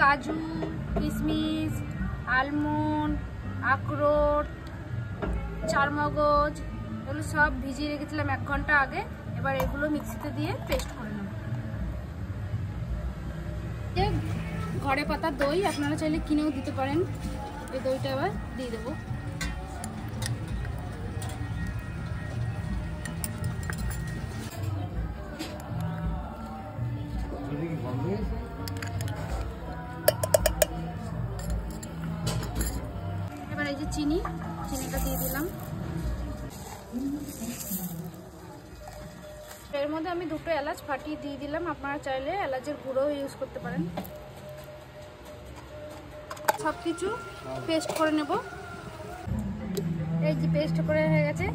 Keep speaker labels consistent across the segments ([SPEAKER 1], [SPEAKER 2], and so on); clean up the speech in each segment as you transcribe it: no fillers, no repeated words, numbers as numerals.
[SPEAKER 1] কাজু, কিশমিশ, আলমন্ড, আখরোট, চারমগজ এগুলো সব ভিজিয়ে রেখেছিলাম 1 ঘন্টা আগে। এবার এগুলো মিক্সিতে দিয়ে পেস্ট করে নেব। ঘরে পাতা দই, আপনারা চাইলে কিনেও দিতে পারেন। এই দইটা এবার দিয়ে দেবো। এবার এই যে চিনিটা দিয়ে দিলাম। এর মধ্যে আমি 2টো এলাচ ফাটিয়ে দিয়ে দিলাম। আপনারা চাইলে এলাচের গুঁড়োও ইউজ করতে পারেন। সব কিছু পেস্ট করে নেব। এই যে পেস্ট করে হয়ে গেছে।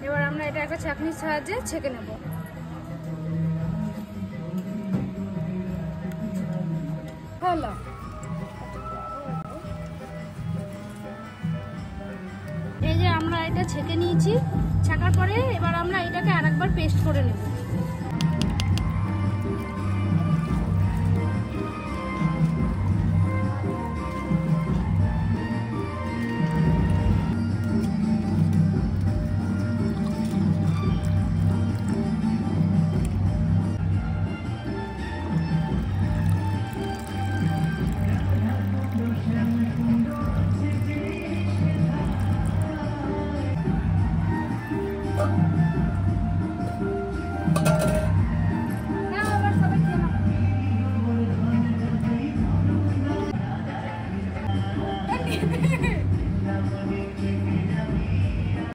[SPEAKER 1] এবার আমরা এটা একটা ছাঁকনির সাহায্যে ছেঁকে নেব। হলো। এই যে আমরা এটা ছেঁকে নিয়েছি। ছাঁকার পরে এবার আমরা এটাকে আরেকবার পেস্ট করে নেব।